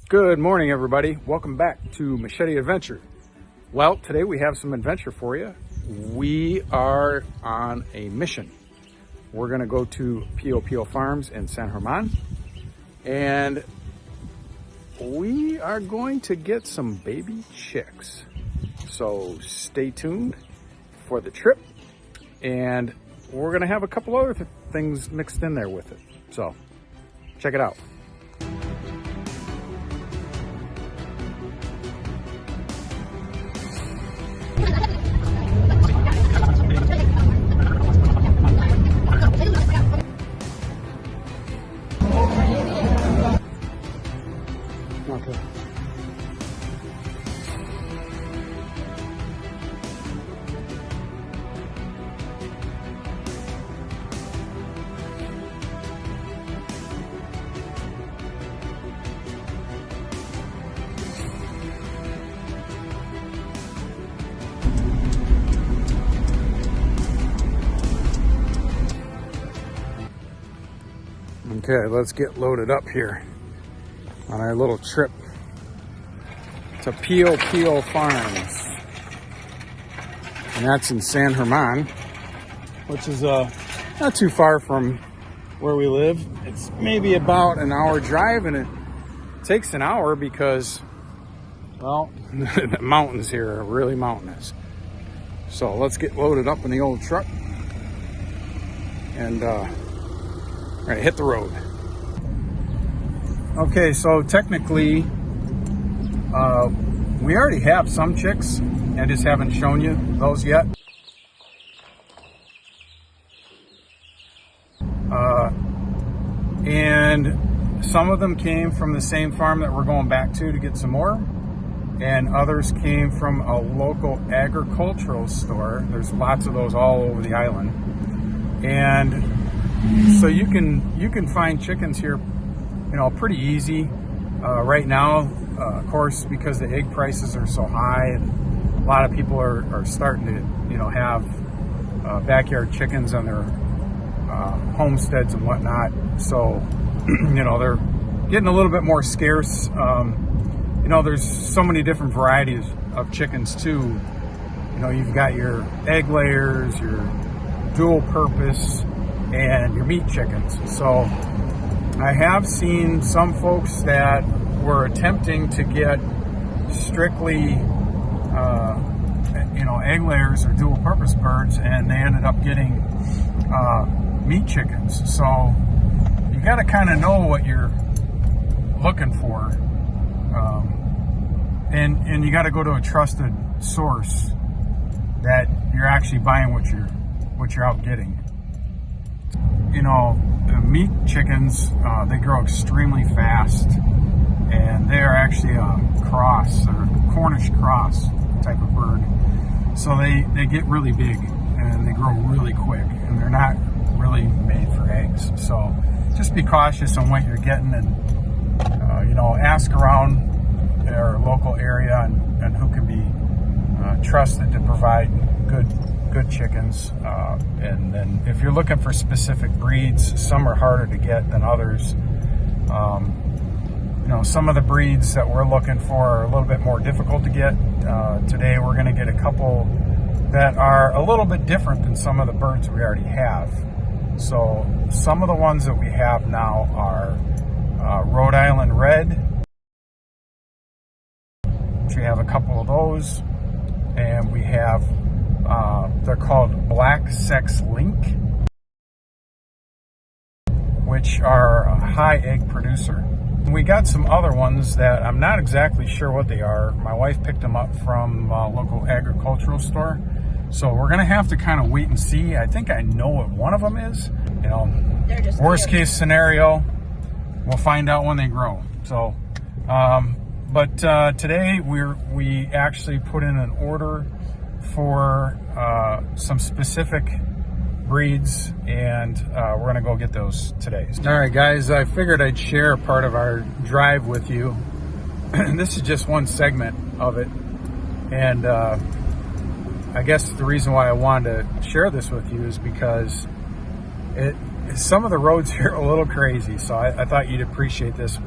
Good morning, everybody. Welcome back to Machete Adventure. Well, today we have some adventure for you. We are on a mission. We're going to go to PIO PIO Farms in San German, and we are going to get some baby chicks. So stay tuned for the trip, and we're going to have a couple other things mixed in there with it. So check it out. Okay. Okay, let's get loaded up here on our little trip to PIO PIO Farms. And that's in San German, which is not too far from where we live. It's maybe about an hour drive, and it takes an hour because, well, the mountains here are really mountainous. So let's get loaded up in the old truck and we're gonna hit the road. Okay, so technically, we already have some chicks. I just haven't shown you those yet. And some of them came from the same farm that we're going back to get some more. And others came from a local agricultural store. There's lots of those all over the island. And so you can find chickens here, you know, pretty easy. Right now, of course, because the egg prices are so high, and a lot of people are starting to, you know, have backyard chickens on their homesteads and whatnot. So, you know, they're getting a little bit more scarce. You know, there's so many different varieties of chickens too. You know, you've got your egg layers, your dual purpose, and your meat chickens. So I have seen some folks that were attempting to get strictly, you know, egg layers or dual purpose birds, and they ended up getting meat chickens. So you got to kind of know what you're looking for, and you got to go to a trusted source that you're actually buying what you're out getting. You know, the meat chickens, they grow extremely fast, and they are actually a cross, or Cornish cross type of bird. So they get really big, and they grow really quick, and they're not really made for eggs. So just be cautious on what you're getting, and you know, ask around our local area and who can be trusted to provide good chickens. And then if you're looking for specific breeds, some are harder to get than others. You know, some of the breeds that we're looking for are a little bit more difficult to get. Today we're going to get a couple that are a little bit different than some of the birds we already have. So some of the ones that we have now are Rhode Island Red, which we have a couple of those, and we have they're called Black Sex Link, which are a high egg producer. We got some other ones that I'm not exactly sure what they are. My wife picked them up from a local agricultural store. So we're gonna have to kind of wait and see. I think I know what one of them is. You know, worst case scenario, we'll find out when they grow. So, but today we actually put in an order for some specific breeds, and we're gonna go get those today. All right, guys, I figured I'd share part of our drive with you. This is just one segment of it, and I guess the reason why I wanted to share this with you is because some of the roads here are a little crazy, so I thought you'd appreciate this.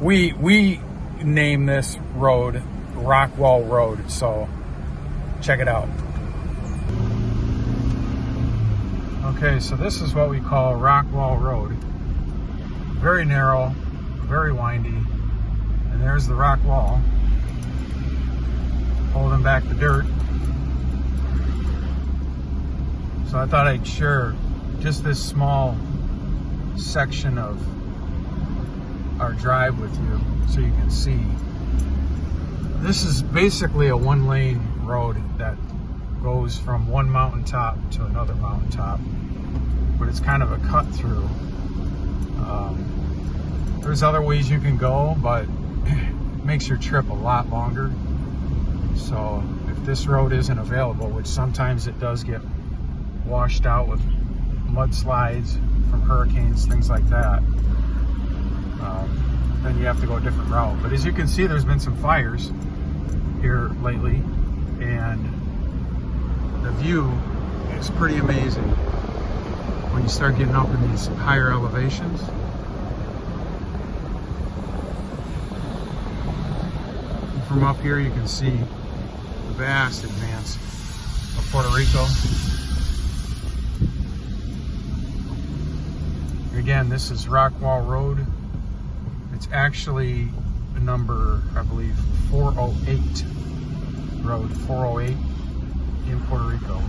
We name this road Rockwall Road, so check it out. Okay, so this is what we call Rockwall Road. Very narrow, very windy, and there's the rock wall holding back the dirt. So I thought I'd share just this small section of our drive with you so you can see. This is basically a one-lane road that goes from one mountaintop to another mountaintop, but it's kind of a cut through. There's other ways you can go, but it makes your trip a lot longer. So if this road isn't available, which sometimes it does get washed out with mudslides from hurricanes, things like that, then you have to go a different route. But as you can see, there's been some fires here lately, and the view is pretty amazing when you start getting up in these higher elevations. And from up here you can see the vast expanse of Puerto Rico. Again, this is Rockwall Road. It's actually the number, I believe, 408, road 408 in Puerto Rico.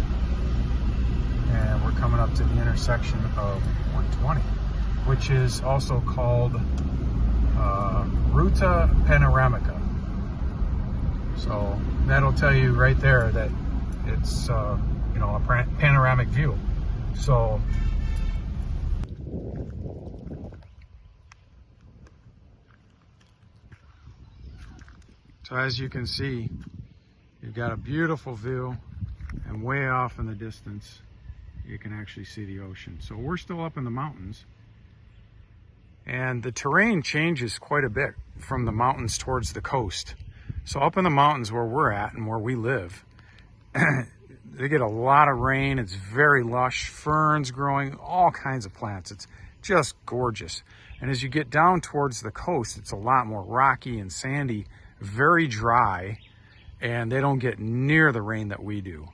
And we're coming up to the intersection of 120, which is also called Ruta Panoramica. So that'll tell you right there that it's a panoramic view. So as you can see, you've got a beautiful view, and way off in the distance you can actually see the ocean. So we're still up in the mountains, and the terrain changes quite a bit from the mountains towards the coast. So up in the mountains where we're at and where we live, they get a lot of rain. It's very lush, ferns growing, all kinds of plants. It's just gorgeous. And as you get down towards the coast, it's a lot more rocky and sandy, very dry, and they don't get near the rain that we do.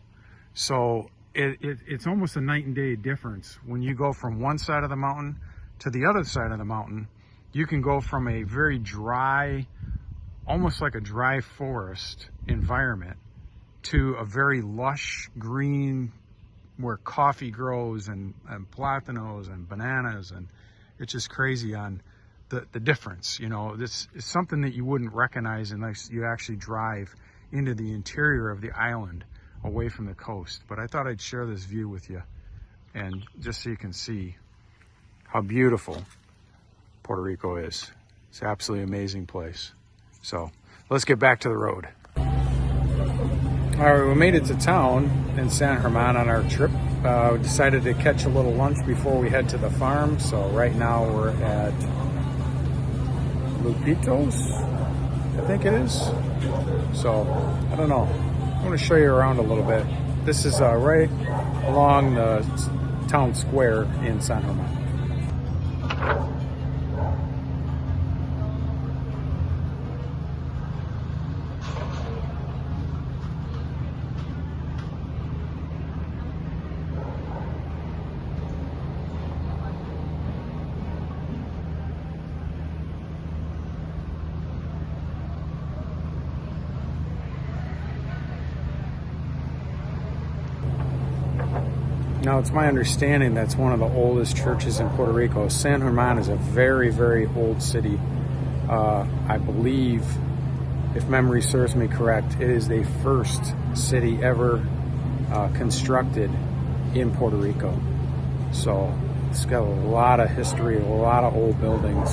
So it's almost a night and day difference. When you go from one side of the mountain to the other side of the mountain, you can go from a very dry, almost like a dry forest environment, to a very lush green where coffee grows and platanos and bananas, and it's just crazy on the difference. You know, this is something that you wouldn't recognize unless you actually drive into the interior of the island away from the coast. But I thought I'd share this view with you, and just so you can see how beautiful Puerto Rico is. It's an absolutely amazing place. So let's get back to the road. All right, we made it to town in San German on our trip. We decided to catch a little lunch before we head to the farm. So right now we're at Lupito's, I think it is. So I don't know. I want to show you around a little bit. This is right along the town square in San German. Now, it's my understanding that's one of the oldest churches in Puerto Rico. San German is a very, very old city. I believe, if memory serves me correct, it is the first city ever constructed in Puerto Rico. So it's got a lot of history, a lot of old buildings,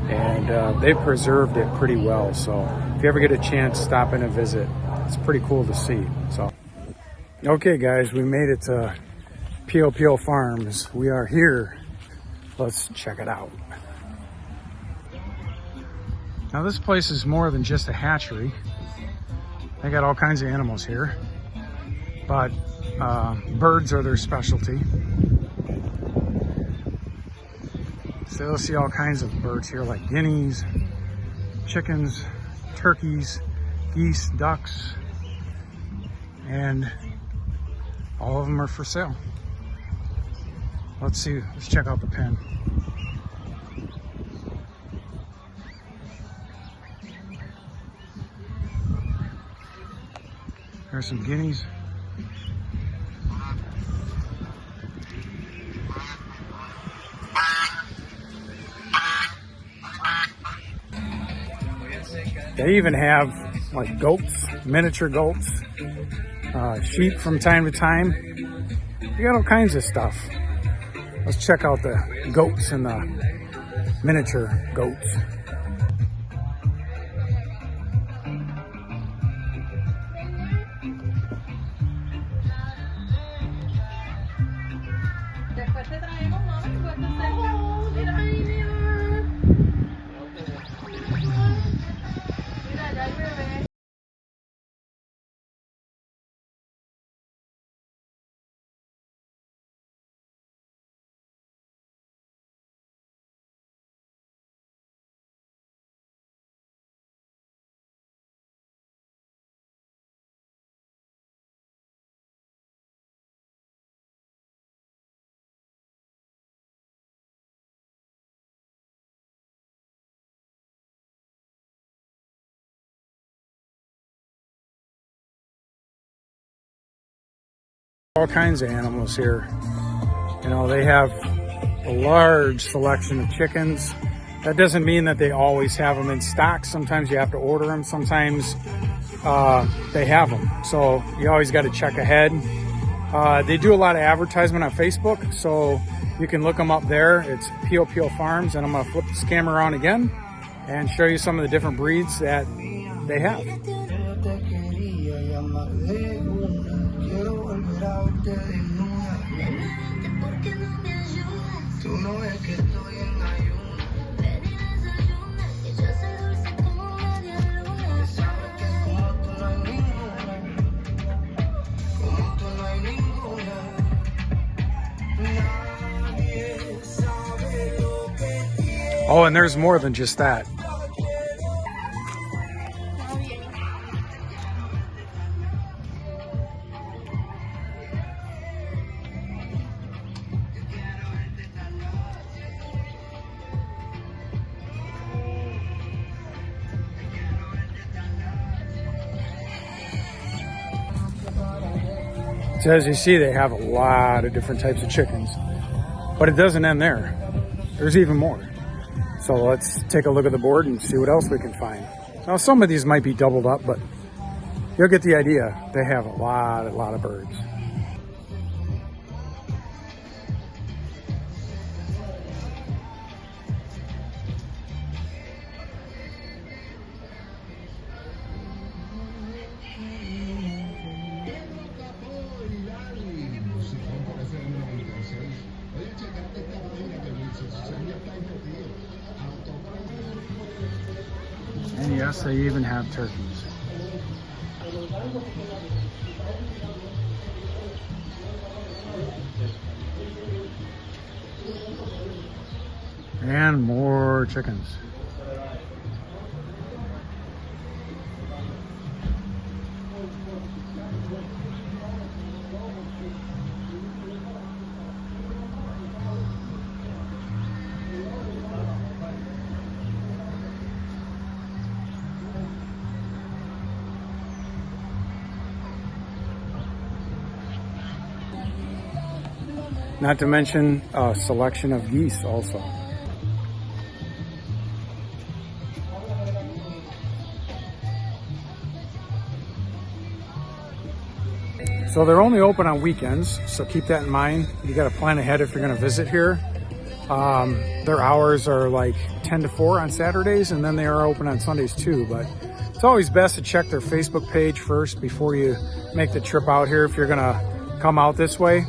and they've preserved it pretty well. So if you ever get a chance, stop in and visit. It's pretty cool to see. So, okay guys, we made it to PIO PIO Farms. We are here. Let's check it out. Now this place is more than just a hatchery. They got all kinds of animals here, but birds are their specialty. So you'll see all kinds of birds here, like guineas, chickens, turkeys, geese, ducks, and all of them are for sale. Let's see, let's check out the pen. There's some guineas. They even have like goats, miniature goats, sheep from time to time. You got all kinds of stuff. Let's check out the goats and the miniature goats. All kinds of animals here. You know, they have a large selection of chickens. That doesn't mean that they always have them in stock. Sometimes you have to order them. Sometimes they have them. So you always got to check ahead. They do a lot of advertisement on Facebook, so you can look them up there. It's PIO PIO Farms, and I'm going to flip this camera around again and show you some of the different breeds that they have. Oh, and there's more than just that. So as you see, they have a lot of different types of chickens, but it doesn't end there. There's even more. So let's take a look at the board and see what else we can find. Now, some of these might be doubled up, but you'll get the idea. They have a lot of birds. And yes, they even have turkeys. And more chickens. Not to mention a selection of geese also. So they're only open on weekends, so keep that in mind. You got to plan ahead if you're going to visit here. Their hours are like 10 to 4 on Saturdays, and then they are open on Sundays too. But it's always best to check their Facebook page first before you make the trip out here if you're going to come out this way.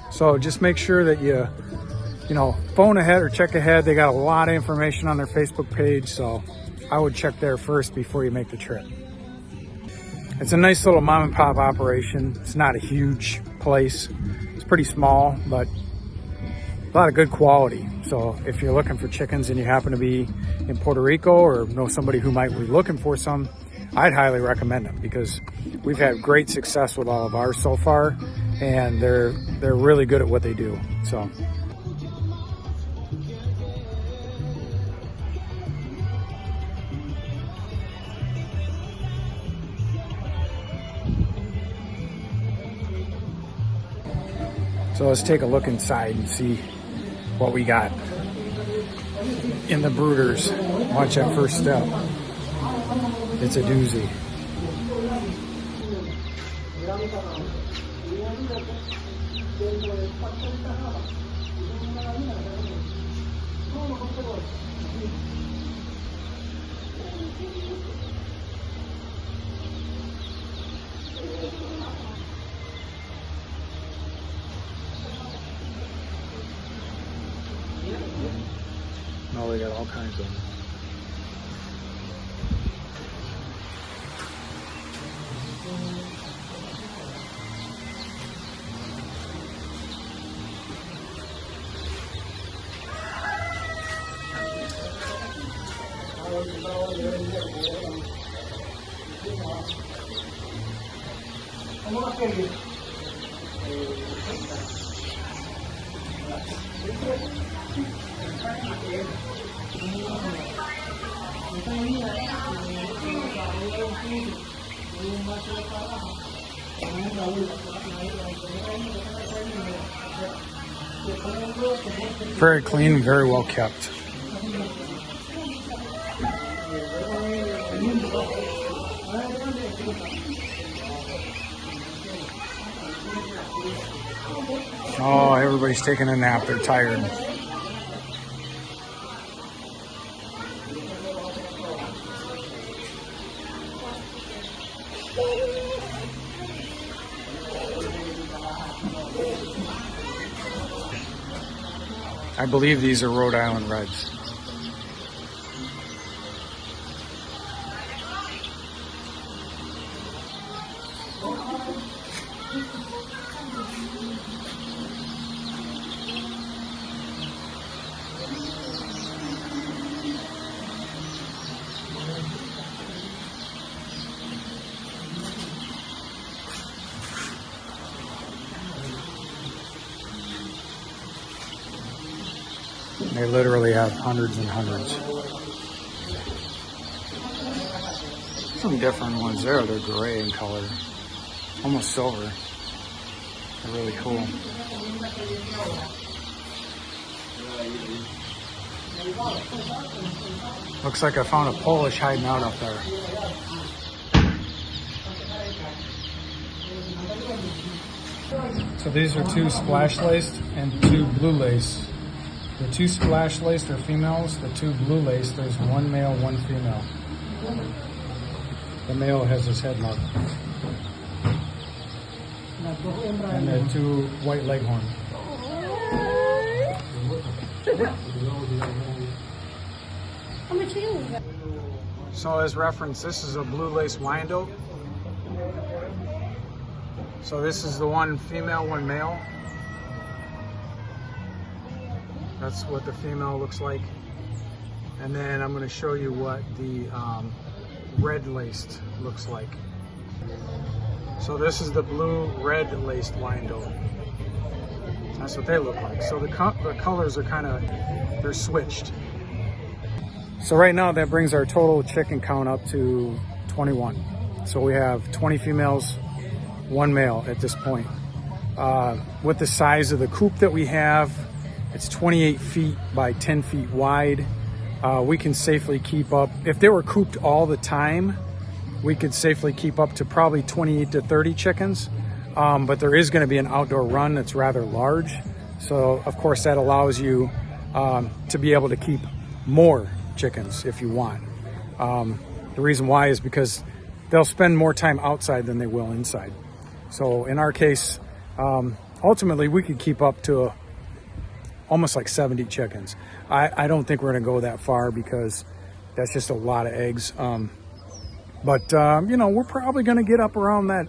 So just make sure that you phone ahead or check ahead. They got a lot of information on their Facebook page, so I would check there first before you make the trip. It's a nice little mom and pop operation. It's not a huge place. It's pretty small, but lot of good quality. So if you're looking for chickens and you happen to be in Puerto Rico or know somebody who might be looking for some, I'd highly recommend them because we've had great success with all of ours so far, and they're really good at what they do. So. So let's take a look inside and see what we got in the brooders. Watch that first step. It's a doozy. No, they got all kinds of them. Very clean, very well kept. Oh, everybody's taking a nap. They're tired. I believe these are Rhode Island Reds. They literally have hundreds and hundreds. Some different ones there. They're gray in color, almost silver. They're really cool. Looks like I found a Polish hiding out up there. So these are two splash laced and two blue lace. The two splash laced are females. The two blue laced, there's one male, one female. The male has his head marked. And the two white leghorn. So as reference, this is a blue lace Wyandotte. So this is the one female, one male. That's what the female looks like. And then I'm going to show you what the red laced looks like. So this is the blue red laced Wyandotte. That's what they look like. So the colors are kind of, they're switched. So right now that brings our total chicken count up to 21. So we have 20 females, one male at this point. With the size of the coop that we have, it's 28 feet by 10 feet wide. We can safely keep up, if they were cooped all the time, we could safely keep up to probably 28 to 30 chickens. But there is going to be an outdoor run that's rather large. So of course that allows you to be able to keep more chickens if you want. The reason why is because they'll spend more time outside than they will inside. So in our case, ultimately we could keep up to almost like 70 chickens. I don't think we're going to go that far because that's just a lot of eggs. But you know, we're probably going to get up around that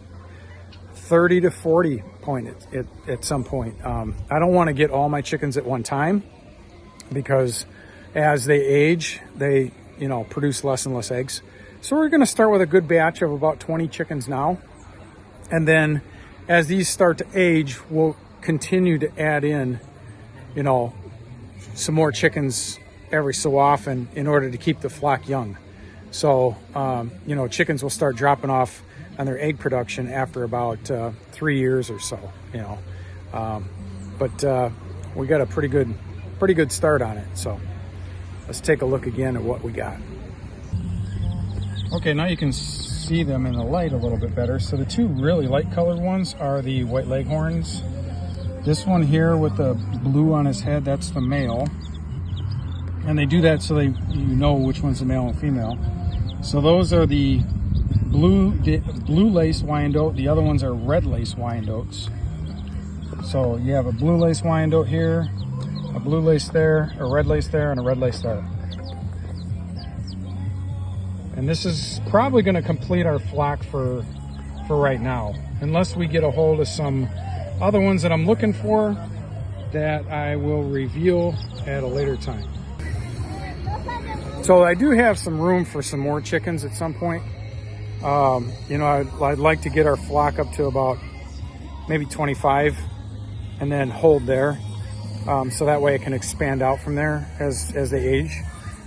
30 to 40 point at some point. I don't want to get all my chickens at one time, because as they age, they, you know, produce less and less eggs. So we're going to start with a good batch of about 20 chickens now. And then as these start to age, we'll continue to add in, you know, some more chickens every so often in order to keep the flock young. So, you know, chickens will start dropping off on their egg production after about 3 years or so, you know. But we got a pretty good start on it. So let's take a look again at what we got. Okay, now you can see them in the light a little bit better. So the two really light colored ones are the white leghorns. This one here with the blue on his head, that's the male. And they do that so you know which one's the male and female. So those are the blue lace Wyandotte. The other ones are red lace Wyandottes. So you have a blue lace Wyandotte here, a blue lace there, a red lace there, and a red lace there. And this is probably going to complete our flock for right now, unless we get a hold of some other ones that I'm looking for that I will reveal at a later time. So I do have some room for some more chickens at some point. You know, I'd like to get our flock up to about maybe 25 and then hold there. So that way it can expand out from there as they age.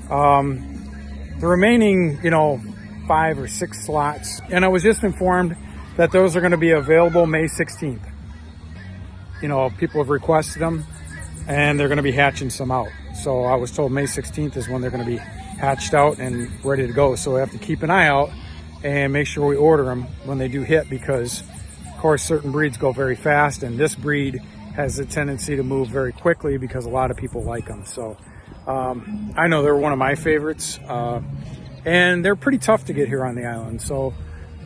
The remaining, you know, 5 or 6 slots, and I was just informed that those are going to be available May 16th. You know, people have requested them, and they're going to be hatching some out. So I was told May 16th is when they're going to be hatched out and ready to go. So we have to keep an eye out and make sure we order them when they do hit, because of course certain breeds go very fast, and this breed has a tendency to move very quickly because a lot of people like them. So I know they're one of my favorites, and they're pretty tough to get here on the island. So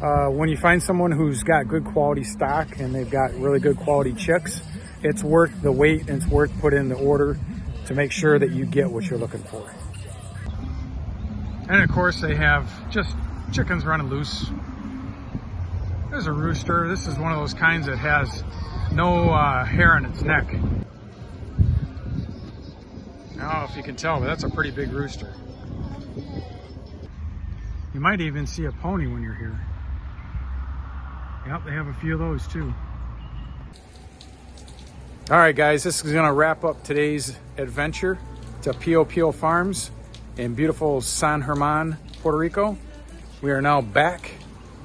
when you find someone who's got good quality stock and they've got really good quality chicks, it's worth the wait and it's worth putting in the order to make sure that you get what you're looking for. And of course they have just chickens running loose. There's a rooster. This is one of those kinds that has no hair on its neck. I don't know if you can tell, but that's a pretty big rooster. You might even see a pony when you're here. Yep, they have a few of those too. All right, guys, this is going to wrap up today's adventure to PIO PIO Farms in beautiful San German, Puerto Rico. We are now back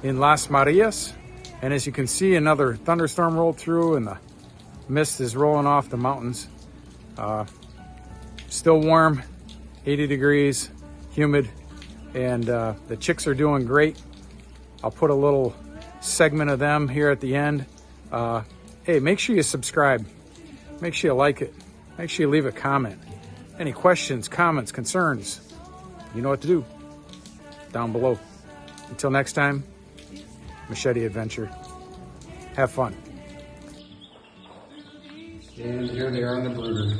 in Las Marias, and as you can see, another thunderstorm rolled through and the mist is rolling off the mountains. Still warm, 80 degrees, humid, and the chicks are doing great. I'll put a little segment of them here at the end. Hey, make sure you subscribe. Make sure you like it. Make sure you leave a comment. Any questions, comments, concerns, you know what to do down below. Until next time, Machete Adventure. Have fun. And here they are on the brooder.